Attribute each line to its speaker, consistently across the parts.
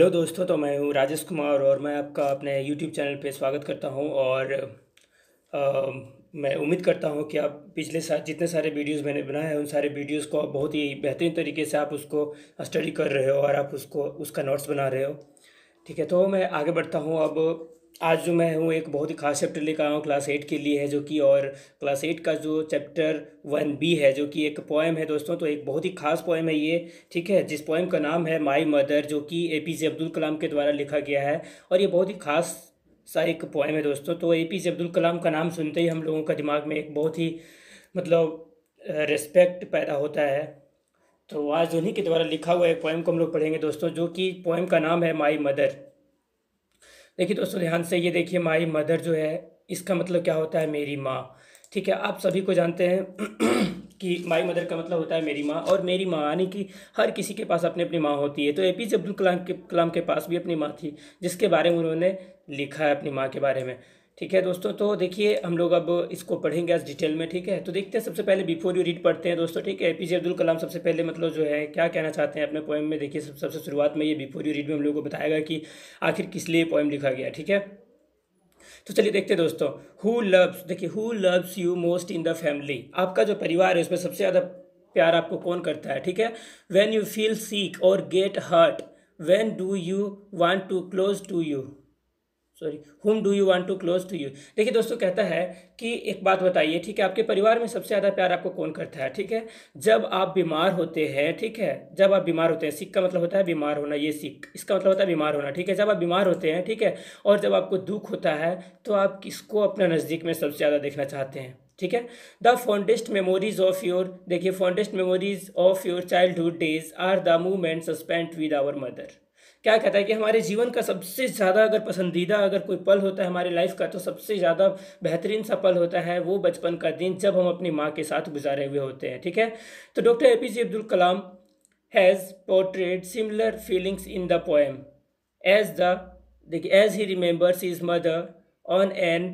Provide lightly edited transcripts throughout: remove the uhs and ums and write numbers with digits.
Speaker 1: Hello दोस्तों, तो मैं हूँ राजेश कुमार और मैं आपका अपने यूट्यूब चैनल पे स्वागत करता हूँ। और अ, मैं उम्मीद करता हूँ कि आप पिछले साल जितने सारे वीडियोस मैंने बनाए हैं उन सारे वीडियोस को आप बहुत ही बेहतरीन तरीके से आप उसको स्टडी कर रहे हो और आप उसको उसका नोट्स बना रहे हो। ठीक है, तो मैं आगे बढ़ता हूँ। अब आज जो मैं हूँ एक बहुत ही खास चैप्टर लेकर आया हूँ क्लास 8 के लिए है, जो कि और क्लास 8 का जो चैप्टर 1B है, जो कि एक पोएम है दोस्तों। तो एक बहुत ही खास पोएम है ये। ठीक है, जिस पोएम का नाम है माई मदर, जो कि APJ अब्दुल कलाम के द्वारा लिखा गया है। और ये बहुत ही खास सा एक पोएम है दोस्तों। तो APJ अब्दुल कलाम का नाम सुनते ही हम लोगों का दिमाग में एक बहुत ही मतलब रिस्पेक्ट पैदा होता है। तो आज उन्हीं के द्वारा लिखा हुआ एक पोएम को हम लोग पढ़ेंगे दोस्तों, जो कि पोएम का नाम है माई मदर। देखिए दोस्तों, ध्यान से ये देखिए, माई मदर जो है इसका मतलब क्या होता है, मेरी माँ। ठीक है, आप सभी को जानते हैं कि माई मदर का मतलब होता है मेरी माँ। और मेरी माँ यानी कि हर किसी के पास अपनी अपनी माँ होती है। तो APJ अब्दुल कलाम के पास भी अपनी माँ थी, जिसके बारे में उन्होंने लिखा है अपनी माँ के बारे में। ठीक है दोस्तों, तो देखिए हम लोग अब इसको पढ़ेंगे आज डिटेल में। ठीक है, तो देखते हैं, सबसे पहले बिफोर यू रीड पढ़ते हैं दोस्तों। ठीक है, APJ अब्दुल कलाम सबसे पहले मतलब जो है क्या कहना चाहते हैं अपने पोएम में। देखिए सबसे शुरुआत में ये बिफोर यू रीड में हम लोग को बताएगा कि आखिर किस लिए पोएम लिखा गया। ठीक है, तो चलिए देखते हैं दोस्तों। हु लव्स, देखिए, who loves you most in the family. आपका जो परिवार है उसमें सबसे ज़्यादा प्यार आपको कौन करता है। ठीक है, व्हेन यू फील सीक और get hurt, when do you want to close to you, sorry, whom do you want to close to you. देखिए दोस्तों, कहता है कि एक बात बताइए, ठीक है, आपके परिवार में सबसे ज़्यादा प्यार आपको कौन करता है। ठीक है, जब आप बीमार होते हैं, ठीक है, जब आप बीमार होते हैं, सिक का मतलब होता है बीमार होना, ये सिक इसका मतलब होता है बीमार होना। ठीक है, जब आप बीमार होते हैं, ठीक है, और जब आपको दुख होता है, तो आप किसको अपना नज़दीक में सबसे ज़्यादा देखना चाहते हैं। ठीक है, the fondest memories of your, देखिए, fondest memories of your childhood days are the moments spent with our mother. क्या कहता है कि हमारे जीवन का सबसे ज़्यादा अगर पसंदीदा अगर कोई पल होता है हमारे लाइफ का, तो सबसे ज़्यादा बेहतरीन सा पल होता है वो बचपन का दिन, जब हम अपनी माँ के साथ गुजारे हुए होते हैं। ठीक है, तो doctor APJ Abdul Kalam has portrayed similar feelings in the poem as the, देखिए, as he remembers his mother on an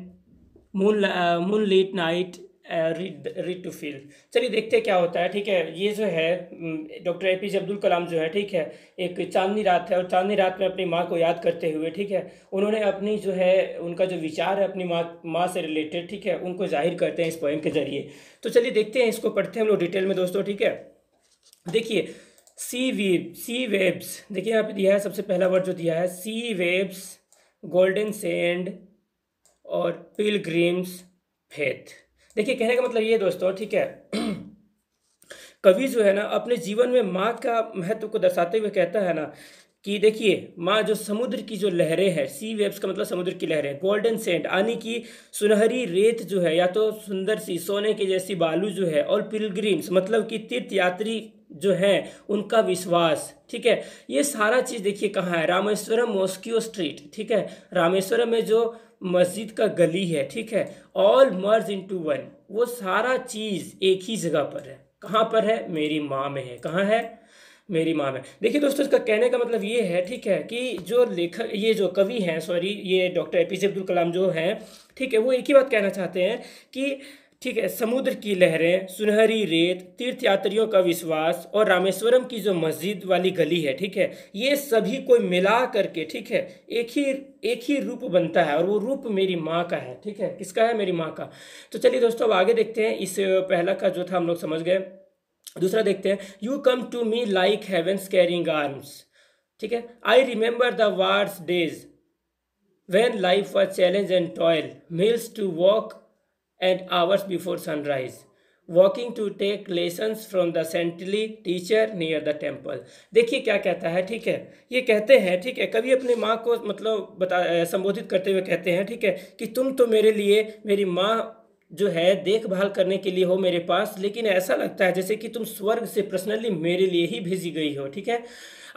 Speaker 1: moonlight night, read to feel. चलिए देखते हैं क्या होता है। ठीक है, ये जो है डॉक्टर APJ अब्दुल कलाम जो है, ठीक है, एक चांदनी रात है और चांदनी रात में अपनी माँ को याद करते हुए, ठीक है, उन्होंने अपनी जो है उनका जो विचार है अपनी माँ से रिलेटेड, ठीक है, उनको जाहिर करते हैं इस पोएम के जरिए। तो चलिए देखते हैं, इसको पढ़ते हैं हम लोग डिटेल में दोस्तों। ठीक है, देखिए, सी वेब्स, देखिए यहाँ पे दिया है, सबसे पहला वर्ड जो दिया है, सी वेब्स, गोल्डन सैंड और पिलग्रिम्स फेथ। देखिए कहने का मतलब ये दोस्तों, ठीक है, कवि जो है ना अपने जीवन में माँ का महत्व को दर्शाते हुए कहता है ना कि देखिए, माँ जो समुद्र की जो लहरें हैं, सी वेव्स का मतलब समुद्र की लहरें, गोल्डन सेंट यानी कि सुनहरी रेत जो है, या तो सुंदर सी सोने की जैसी बालू जो है, और पिलग्रिम्स मतलब कि तीर्थ यात्री जो हैं उनका विश्वास। ठीक है, ये सारा चीज़ देखिए कहाँ है, रामेश्वरम मॉस्क्यू स्ट्रीट। ठीक है, रामेश्वरम में जो मस्जिद का गली है, ठीक है, ऑल मर्ज इनटू वन, वो सारा चीज़ एक ही जगह पर है। कहाँ पर है, मेरी माँ में है। कहाँ है, मेरी माँ में। देखिए दोस्तों, इसका कहने का मतलब ये है, ठीक है, कि जो लेखक, ये जो कवि हैं, सॉरी, ये डॉक्टर APJ अब्दुल कलाम जो हैं, ठीक है, वो एक ही बात कहना चाहते हैं कि ठीक है, समुद्र की लहरें, सुनहरी रेत, तीर्थ यात्रियों का विश्वास और रामेश्वरम की जो मस्जिद वाली गली है, ठीक है, ये सभी को मिला करके, ठीक है, एक ही रूप बनता है, और वो रूप मेरी माँ का है। ठीक है, किसका है, मेरी माँ का। तो चलिए दोस्तों, अब आगे देखते हैं। इस पहला का जो था हम लोग समझ गए, दूसरा देखते हैं। You come to me like heavens caring arms. ठीक है, I remember the wars days when life was challenge and toil, meals to walk and hours before sunrise, walking to take lessons from the saintly teacher near the temple। देखिए क्या कहता है, ठीक है, ये कहते हैं, ठीक है, कभी अपनी माँ को मतलब संबोधित करते हुए कहते हैं, ठीक है, कि तुम तो मेरे लिए, मेरी माँ जो है देखभाल करने के लिए हो मेरे पास, लेकिन ऐसा लगता है जैसे कि तुम स्वर्ग से पर्सनली मेरे लिए ही भेजी गई हो। ठीक है,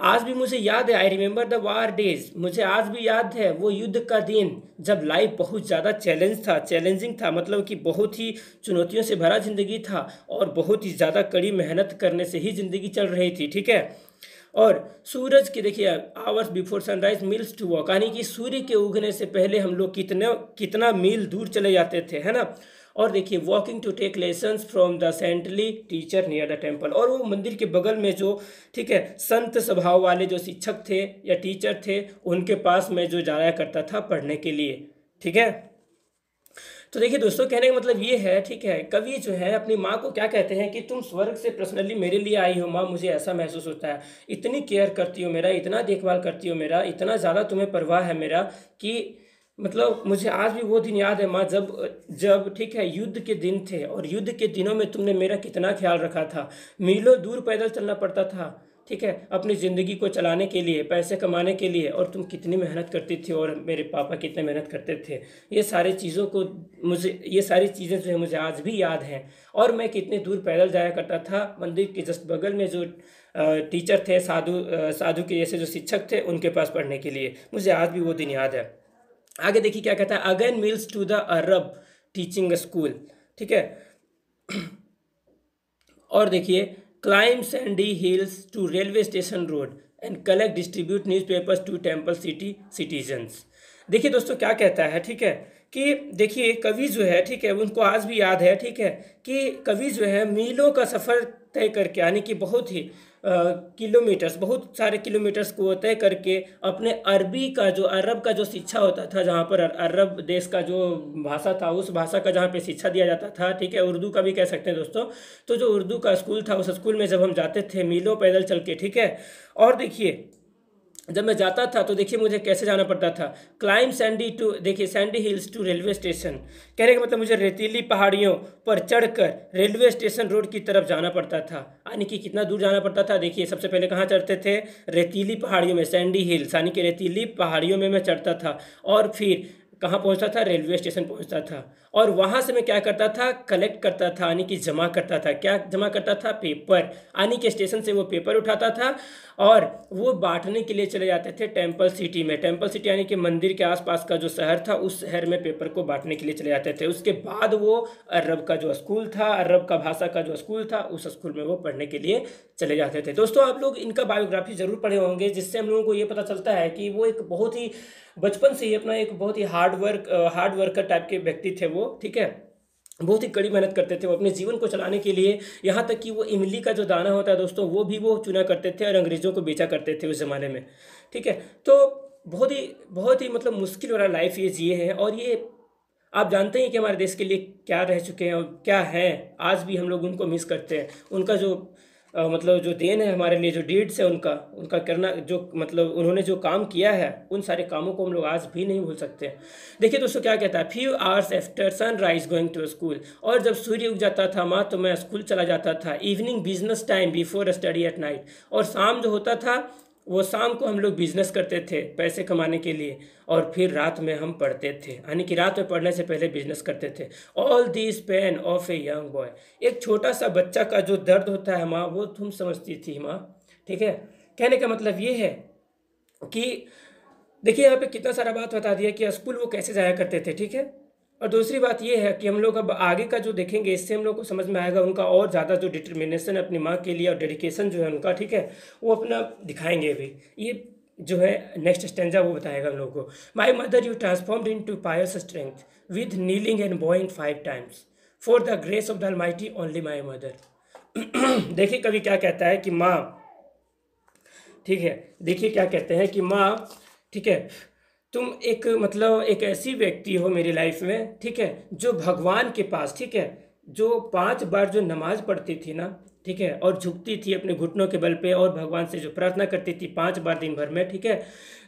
Speaker 1: आज भी मुझे याद है, I remember the war days, मुझे आज भी याद है वो युद्ध का दिन, जब लाइफ बहुत ज़्यादा चैलेंजिंग था, मतलब कि बहुत ही चुनौतियों से भरा जिंदगी था, और बहुत ही ज़्यादा कड़ी मेहनत करने से ही ज़िंदगी चल रही थी। ठीक है, और सूरज की देखिए, hours before sunrise miles to walk, यानी कि सूर्य के उगने से पहले हम लोग कितना मील दूर चले जाते थे, है ना, और देखिए walking to take lessons from the saintly teacher near the temple, और वो मंदिर के बगल में जो ठीक है संत स्वभाव वाले जो शिक्षक थे या टीचर थे उनके पास मैं जो जाया करता था पढ़ने के लिए। ठीक है, तो देखिए दोस्तों कहने का मतलब ये है, ठीक है, कवि जो है अपनी माँ को क्या कहते हैं कि तुम स्वर्ग से पर्सनली मेरे लिए आई हो माँ, मुझे ऐसा महसूस होता है, इतनी केयर करती हो मेरा, इतना देखभाल करती हो मेरा, इतना ज़्यादा तुम्हें परवाह है मेरा कि मतलब मुझे आज भी वो दिन याद है माँ जब जब ठीक है युद्ध के दिन थे और युद्ध के दिनों में तुमने मेरा कितना ख्याल रखा था, मीलों दूर पैदल चलना पड़ता था, ठीक है, अपनी ज़िंदगी को चलाने के लिए, पैसे कमाने के लिए, और तुम कितनी मेहनत करती थी और मेरे पापा कितने मेहनत करते थे। ये सारी चीज़ों को ये सारी चीज़ें जो है मुझे आज भी याद हैं। और मैं कितने दूर पैदल जाया करता था, मंदिर के जस्ट बगल में जो टीचर थे, साधु के जैसे जो शिक्षक थे उनके पास पढ़ने के लिए, मुझे आज भी वो दिन याद है। आगे देखिए क्या कहता है, again miles to the Arab teaching school. ठीक है, और देखिए climb sandy hills to railway station road and collect distribute newspapers to temple city citizens. देखिए दोस्तों क्या कहता है, ठीक है, कि देखिए कवि जो है, ठीक है, उनको आज भी याद है, ठीक है, कि कवि जो है मीलों का सफ़र तय करके, यानी कि बहुत ही किलोमीटर्स, बहुत सारे किलोमीटर्स को तय करके अपने अरब का जो शिक्षा होता था, जहाँ पर अरब देश का जो भाषा था उस भाषा का जहाँ पे शिक्षा दिया जाता था, ठीक है, उर्दू का भी कह सकते हैं दोस्तों। तो जो उर्दू का स्कूल था उस स्कूल में जब हम जाते थे मीलों पैदल चल के, ठीक है, और देखिए जब मैं जाता था तो देखिए मुझे कैसे जाना पड़ता था, climb sandy hills to railway station, कहने का मतलब मुझे रेतीली पहाड़ियों पर चढ़कर रेलवे स्टेशन रोड की तरफ जाना पड़ता था। यानी कि कितना दूर जाना पड़ता था, देखिए सबसे पहले कहाँ चढ़ते थे, रेतीली पहाड़ियों में, सैंडी हिल्स यानी कि रेतीली पहाड़ियों में मैं चढ़ता था, और फिर कहाँ पहुँचता था, रेलवे स्टेशन पहुँचता था, और वहाँ से मैं क्या करता था, कलेक्ट करता था, यानी कि जमा करता था। क्या जमा करता था, पेपर, यानी कि स्टेशन से वो पेपर उठाता था और वो बांटने के लिए चले जाते थे टेम्पल सिटी में। टेम्पल सिटी यानी कि मंदिर के आसपास का जो शहर था उस शहर में पेपर को बांटने के लिए चले जाते थे। उसके बाद वो अरब का जो स्कूल था, अरब का भाषा का जो स्कूल था, उस स्कूल में वो पढ़ने के लिए चले जाते थे। दोस्तों आप लोग इनका बायोग्राफी जरूर पढ़े होंगे, जिससे हम लोगों को ये पता चलता है कि वो एक बहुत ही बचपन से ही अपना एक बहुत ही हार्ड वर्कर टाइप के व्यक्ति थे वो। ठीक है, बहुत ही कड़ी मेहनत करते थे वो अपने जीवन को चलाने के लिए। यहाँ तक कि वो इमली का जो दाना होता है दोस्तों, वो भी वो चुना करते थे और अंग्रेज़ों को बेचा करते थे उस ज़माने में। ठीक है, तो बहुत ही मतलब मुश्किल वाला लाइफ ये जिए हैं, और ये आप जानते हैं कि हमारे देश के लिए क्या रह चुके हैं और क्या है, आज भी हम लोग उनको मिस करते हैं। उनका जो मतलब जो देन है हमारे लिए, जो डीड्स है उनका करना, जो मतलब उन्होंने जो काम किया है, उन सारे कामों को हम लोग आज भी नहीं भूल सकते। देखिए दोस्तों क्या कहता है, few hours after sunrise going to school, और जब सूर्य उग जाता था माँ तो मैं स्कूल चला जाता था। Evening business time before study at night, और शाम जो होता था वो शाम को हम लोग बिजनेस करते थे पैसे कमाने के लिए, और फिर रात में हम पढ़ते थे, यानी कि रात में पढ़ने से पहले बिजनेस करते थे। All this pain of a young boy, एक छोटा सा बच्चा का जो दर्द होता है माँ, वो तुम समझती थी माँ। ठीक है, कहने का मतलब ये है कि देखिए यहाँ पे कितना सारा बात बता दिया कि स्कूल वो कैसे जाया करते थे। ठीक है, और दूसरी बात ये है कि हम लोग अब आगे का जो देखेंगे इससे हम लोग को समझ में आएगा उनका और ज़्यादा जो डिटर्मिनेशन है अपनी माँ के लिए और डेडिकेशन जो है उनका, ठीक है, वो अपना दिखाएंगे भी। ये जो है नेक्स्ट स्टेंजा वो बताएगा हम लोग को। My mother you transformed into pious strength with kneeling and bowing 5 times for the grace of the almighty only my mother. देखिए कवि क्या कहता है कि माँ, ठीक है, देखिए क्या कहते हैं कि माँ, ठीक है, तुम एक मतलब एक ऐसी व्यक्ति हो मेरी लाइफ में, ठीक है, जो भगवान के पास, ठीक है, जो 5 बार जो नमाज पढ़ती थी ना, ठीक है, और झुकती थी अपने घुटनों के बल पे और भगवान से जो प्रार्थना करती थी 5 बार दिन भर में, ठीक है,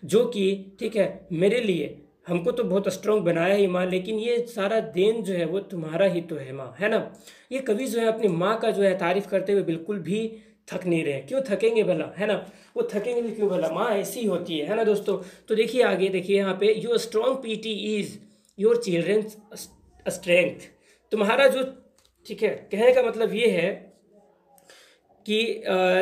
Speaker 1: जो कि ठीक है मेरे लिए, हमको तो बहुत स्ट्रॉन्ग बनाया ही माँ, लेकिन ये सारा देन जो है वो तुम्हारा ही तो है माँ, है ना। ये कवि जो है अपनी माँ का जो है तारीफ करते हुए बिल्कुल भी थक नहीं रहे। क्यों थकेंगे भला, है ना, वो थकेंगे भी क्यों भला, माँ ऐसी होती है ना दोस्तों। तो देखिए आगे देखिए यहाँ पे, your strong piety is your children's strength, तुम्हारा जो, ठीक है, कहने का मतलब ये है कि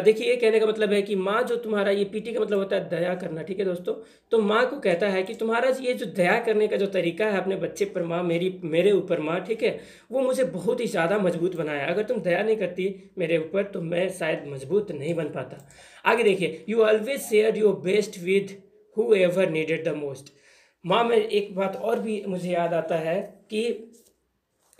Speaker 1: देखिए ये कहने का मतलब है कि माँ जो तुम्हारा, ये पीटी का मतलब होता है दया करना, ठीक है दोस्तों। तो माँ को कहता है कि तुम्हारा ये जो दया करने का जो तरीका है अपने बच्चे पर माँ, मेरे ऊपर माँ, ठीक है, वो मुझे बहुत ही ज़्यादा मजबूत बनाया। अगर तुम दया नहीं करती मेरे ऊपर तो मैं शायद मजबूत नहीं बन पाता। आगे देखिए, you always share your best with who ever needed the most. माँ में एक बात और भी मुझे याद आता है कि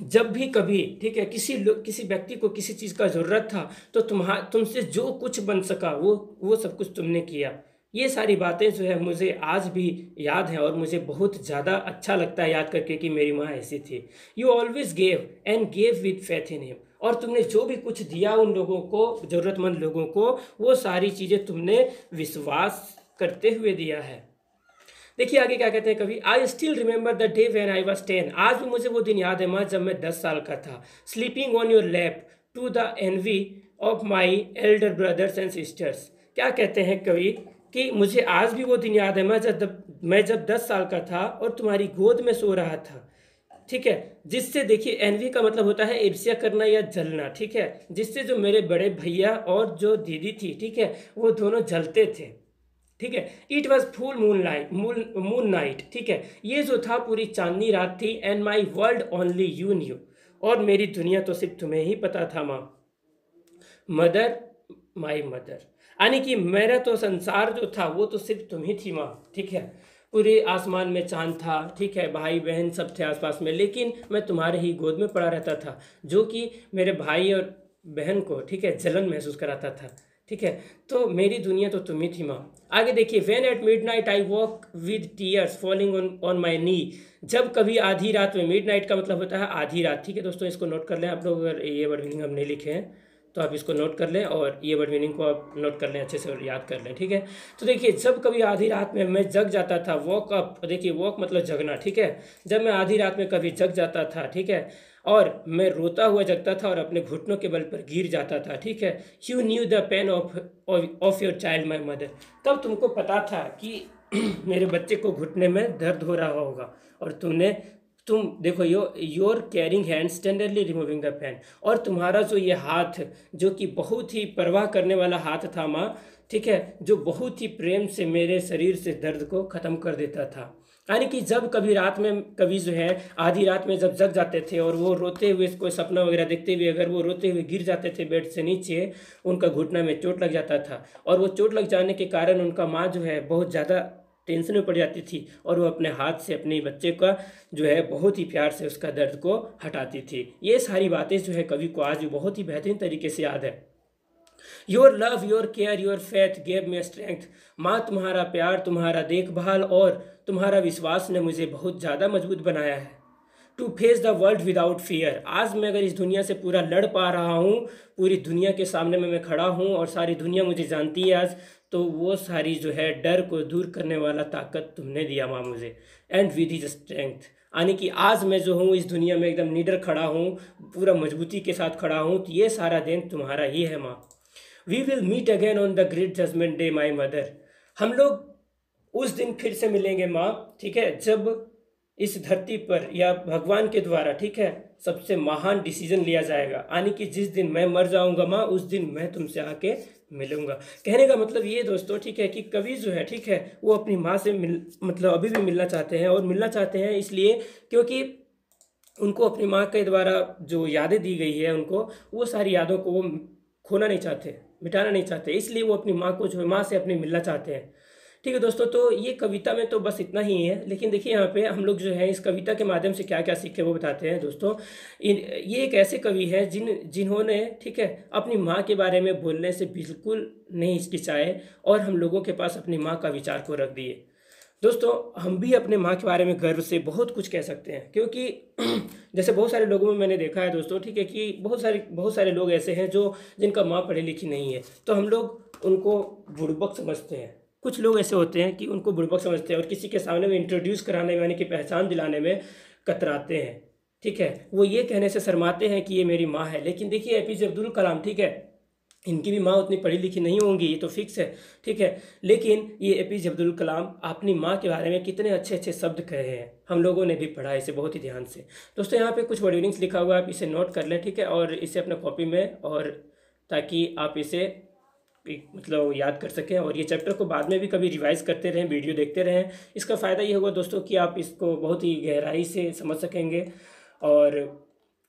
Speaker 1: जब भी कभी, ठीक है, किसी व्यक्ति को किसी चीज़ का ज़रूरत था तो तुमसे जो कुछ बन सका वो सब कुछ तुमने किया। ये सारी बातें जो है मुझे आज भी याद है और मुझे बहुत ज़्यादा अच्छा लगता है याद करके कि मेरी माँ ऐसी थी। You always gave and gave with faith in him. और तुमने जो भी कुछ दिया उन लोगों को, ज़रूरतमंद लोगों को, वो सारी चीज़ें तुमने विश्वास करते हुए दिया है। देखिए आगे क्या कहते हैं कवि, I still remember the day when I was 10। आज भी मुझे वो दिन याद है माँ जब मैं 10 साल का था। Sleeping on your lap to the envy of my elder brothers and sisters. क्या कहते हैं कवि कि मुझे आज भी वो दिन याद है मैं जब 10 साल का था और तुम्हारी गोद में सो रहा था। ठीक है, जिससे, देखिए एनवी का मतलब होता है ईर्ष्या करना या जलना। ठीक है, जिससे जो मेरे बड़े भैया और जो दीदी थी, ठीक है, वो दोनों जलते थे। ठीक है, it was full moon night. ठीक है, ये जो था पूरी चांदनी रात थी। And my world only you new. और मेरी दुनिया तो सिर्फ तुम्हें ही पता था माँ। मदर, माई मदर, यानी कि मेरा तो संसार जो था वो तो सिर्फ तुम ही थी माँ। ठीक है, पूरे आसमान में चांद था, ठीक है, भाई बहन सब थे आसपास में, लेकिन मैं तुम्हारे ही गोद में पड़ा रहता था, जो कि मेरे भाई और बहन को, ठीक है, जलन महसूस कराता था। ठीक है, तो मेरी दुनिया तो तुम ही थी माँ। आगे देखिए, when at midnight I walk with tears falling on my knee. जब कभी आधी रात में, मिडनाइट का मतलब होता है आधी रात। ठीक है दोस्तों, इसको नोट कर लें आप लोग, अगर ये वर्ड मीनिंग हम नहीं लिखे हैं तो आप इसको नोट कर लें और ये वर्ड मीनिंग को आप नोट कर लें अच्छे से और याद कर लें। ठीक है, तो देखिए जब कभी आधी रात में मैं जग जाता था, वॉक अप, देखिए वॉक मतलब जगना। ठीक है, जब मैं आधी रात में कभी जग जाता था, ठीक है, और मैं रोता हुआ जगता था और अपने घुटनों के बल पर गिर जाता था। ठीक है, you new the pain of your child my mother. तब तुमको पता था कि मेरे बच्चे को घुटने में दर्द हो रहा होगा, और तुम देखो your caring hands tenderly removing the pain. और तुम्हारा जो ये हाथ, जो कि बहुत ही परवाह करने वाला हाथ था माँ, ठीक है, जो बहुत ही प्रेम से मेरे शरीर से दर्द को ख़त्म कर देता था। यानी कि जब कभी रात में, कभी जो है आधी रात में जब जग जाते थे और वो रोते हुए, कोई सपना वगैरह देखते हुए अगर वो रोते हुए गिर जाते थे बेड से नीचे, उनका घुटना में चोट लग जाता था, और वो चोट लग जाने के कारण उनका माँ जो है बहुत ज़्यादा टेंशन में पड़ जाती थी, और वो अपने हाथ से अपने बच्चे का जो है बहुत ही प्यार से उसका दर्द को हटाती थी। ये सारी बातें जो है कवि को आज भी बहुत ही बेहतरीन तरीके से याद है। Your love, your care, your faith gave me strength. माँ, तुम्हारा प्यार, तुम्हारा देखभाल और तुम्हारा विश्वास ने मुझे बहुत ज़्यादा मजबूत बनाया है। To face the world without fear. आज मैं अगर इस दुनिया से पूरा लड़ पा रहा हूँ, पूरी दुनिया के सामने में मैं खड़ा हूँ और सारी दुनिया मुझे जानती है आज, तो वो सारी जो है डर को दूर करने वाला ताकत तुमने दिया माँ मुझे। एंड विद हिज स्ट्रेंथ, यानी कि आज मैं जो हूँ इस दुनिया में एकदम निडर खड़ा हूँ, पूरा मजबूती के साथ खड़ा हूँ, तो ये सारा देन तुम्हारा ही है माँ। We will meet again on the great judgement day my mother. हम लोग उस दिन फिर से मिलेंगे माँ, ठीक है, जब इस धरती पर या भगवान के द्वारा, ठीक है, सबसे महान डिसीजन लिया जाएगा, यानी कि जिस दिन मैं मर जाऊंगा माँ, उस दिन मैं तुमसे आके मिलूंगा। कहने का मतलब ये दोस्तों, ठीक है, कि कवि जो है, ठीक है, वो अपनी माँ से मतलब अभी भी मिलना चाहते हैं, और मिलना चाहते हैं इसलिए क्योंकि उनको अपनी माँ के द्वारा जो यादें दी गई है उनको, वो सारी यादों को वो खोना नहीं चाहते, मिटाना नहीं चाहते, इसलिए वो अपनी माँ को जो है, माँ से अपने मिलना चाहते हैं। ठीक है दोस्तों, तो ये कविता में तो बस इतना ही है, लेकिन देखिए यहाँ पे हम लोग जो है इस कविता के माध्यम से क्या क्या सीखे वो बताते हैं दोस्तों। ये एक ऐसे कवि है जिन्होंने, ठीक है, अपनी माँ के बारे में बोलने से बिल्कुल नहीं हिचकिचाए और हम लोगों के पास अपनी माँ का विचार को रख दिए। दोस्तों, हम भी अपने माँ के बारे में गर्व से बहुत कुछ कह सकते हैं, क्योंकि जैसे बहुत सारे लोगों में मैंने देखा है दोस्तों, ठीक है, कि बहुत सारे लोग ऐसे हैं जो जिनका माँ पढ़ी लिखी नहीं है, तो हम लोग उनको बुड़बक समझते हैं। कुछ लोग ऐसे होते हैं कि उनको बुड़बक समझते हैं और किसी के सामने में इंट्रोड्यूस कराने में, यानी कि पहचान दिलाने में कतराते हैं। ठीक है, वो ये कहने से शर्माते हैं कि ये मेरी माँ है। लेकिन देखिए एपीजे अब्दुल कलाम, ठीक है, इनकी भी माँ उतनी पढ़ी लिखी नहीं होंगी, ये तो फिक्स है, ठीक है, लेकिन ये एपीजे अब्दुल कलाम अपनी माँ के बारे में कितने अच्छे अच्छे शब्द कहे हैं, हम लोगों ने भी पढ़ा इसे बहुत ही ध्यान से। दोस्तों यहाँ पे कुछ वर्डिंग्स लिखा हुआ है, आप इसे नोट कर लें, ठीक है, और इसे अपने कॉपी में, और ताकि आप इसे मतलब याद कर सकें, और ये चैप्टर को बाद में भी कभी रिवाइज करते रहें, वीडियो देखते रहें। इसका फ़ायदा ये होगा दोस्तों कि आप इसको बहुत ही गहराई से समझ सकेंगे और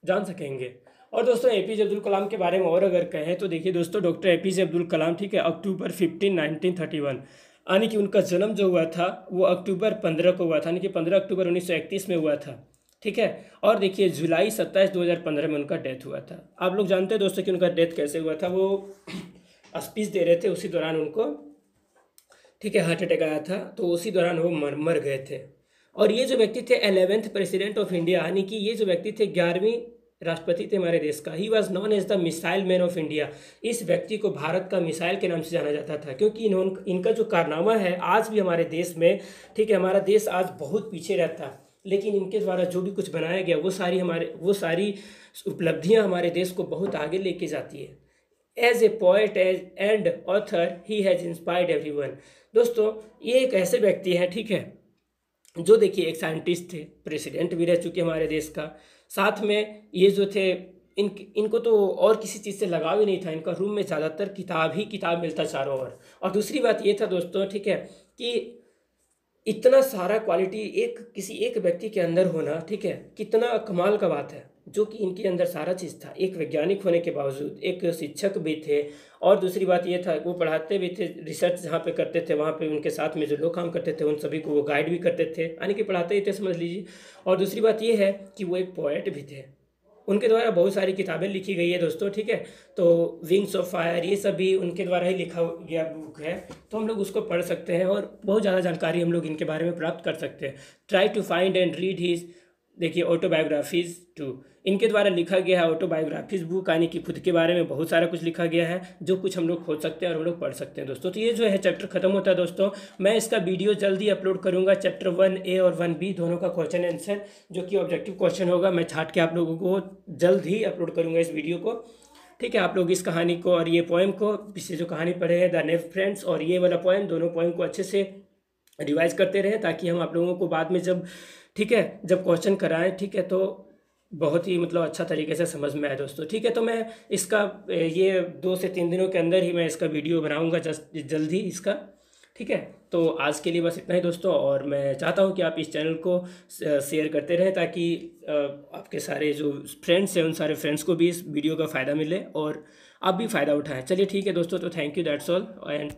Speaker 1: जान सकेंगे। और दोस्तों एपीजे अब्दुल कलाम के बारे में और अगर कहें तो देखिए दोस्तों, डॉक्टर एपीजे अब्दुल कलाम, ठीक है, अक्टूबर 15, 1931, यानी कि उनका जन्म जो हुआ था वो अक्टूबर 15 को हुआ था, यानी कि 15 अक्टूबर 1931 में हुआ था। ठीक है। और देखिए जुलाई 27, 2015 में उनका डेथ हुआ था। आप लोग जानते हैं दोस्तों कि उनका डेथ कैसे हुआ था। वो स्पीच दे रहे थे, उसी दौरान उनको, ठीक है, हार्ट अटैक आया था, तो उसी दौरान वो मर गए थे। और ये जो व्यक्ति थे 11th प्रेसिडेंट ऑफ इंडिया, यानी कि ये जो व्यक्ति थे 11वीं राष्ट्रपति थे हमारे देश का। He was known as the missile man of India. इस व्यक्ति को भारत का मिसाइल के नाम से जाना जाता था, क्योंकि इनका जो कारनामा है आज भी हमारे देश में, ठीक है, हमारा देश आज बहुत पीछे रहता, लेकिन इनके द्वारा जो भी कुछ बनाया गया वो सारी उपलब्धियां हमारे देश को बहुत आगे लेके जाती है। As a poet and author he has inspired everyone. दोस्तों ये एक ऐसे व्यक्ति हैं, ठीक है, जो देखिए एक साइंटिस्ट थे, प्रेसिडेंट भी रह चुके हमारे देश का, साथ में ये जो थे इनको तो और किसी चीज़ से लगाव ही नहीं था। इनका रूम में ज़्यादातर किताब ही किताब मिलता चारों ओर। और दूसरी बात ये था दोस्तों, ठीक है, कि इतना सारा क्वालिटी किसी एक व्यक्ति के अंदर होना, ठीक है, कितना कमाल का बात है, जो कि इनके अंदर सारा चीज़ था। एक वैज्ञानिक होने के बावजूद एक शिक्षक भी थे, और दूसरी बात ये था वो पढ़ाते भी थे, रिसर्च जहाँ पे करते थे वहाँ पे उनके साथ में जो लोग काम करते थे उन सभी को वो गाइड भी करते थे, यानी कि पढ़ाते ही थे, समझ लीजिए। और दूसरी बात ये है कि वो एक पोएट भी थे। उनके द्वारा बहुत सारी किताबें लिखी गई है दोस्तों, ठीक है। तो विंग्स ऑफ फायर ये सब भी उनके द्वारा ही लिखा गया बुक है, तो हम लोग उसको पढ़ सकते हैं और बहुत ज़्यादा जानकारी हम लोग इनके बारे में प्राप्त कर सकते हैं। Try to find and read his, देखिए, ऑटोबायोग्राफीज़ टू, इनके द्वारा लिखा गया है ऑटोबायोग्राफीज़ बुक, यानी कि खुद के बारे में बहुत सारा कुछ लिखा गया है, जो कुछ हम लोग खोज सकते हैं और हम लोग पढ़ सकते हैं दोस्तों। तो ये जो है चैप्टर खत्म होता है दोस्तों। मैं इसका वीडियो जल्दी अपलोड करूंगा, चैप्टर 1A और 1B दोनों का क्वेश्चन आंसर, जो कि ऑब्जेक्टिव क्वेश्चन होगा, मैं छाट के आप लोगों को जल्द ही अपलोड करूँगा इस वीडियो को, ठीक है। आप लोग इस कहानी को और ये पोएम को, पिछले जो कहानी पढ़े हैं द नेव फ्रेंड्स और ये वाला पोएम, दोनों पोएम को अच्छे से रिवाइज करते रहें, ताकि हम आप लोगों को बाद में जब, ठीक है, जब क्वेश्चन कराएं, ठीक है, तो बहुत ही मतलब अच्छा तरीके से समझ में आए दोस्तों, ठीक है। तो मैं इसका ये 2 से 3 दिनों के अंदर ही मैं इसका वीडियो बनाऊंगा, जल्द ही इसका, ठीक है। तो आज के लिए बस इतना ही दोस्तों, और मैं चाहता हूं कि आप इस चैनल को शेयर करते रहें, ताकि आपके सारे जो फ्रेंड्स हैं उन सारे फ्रेंड्स को भी इस वीडियो का फ़ायदा मिले और आप भी फ़ायदा उठाएं। चलिए ठीक है दोस्तों, तो thank you, that's all and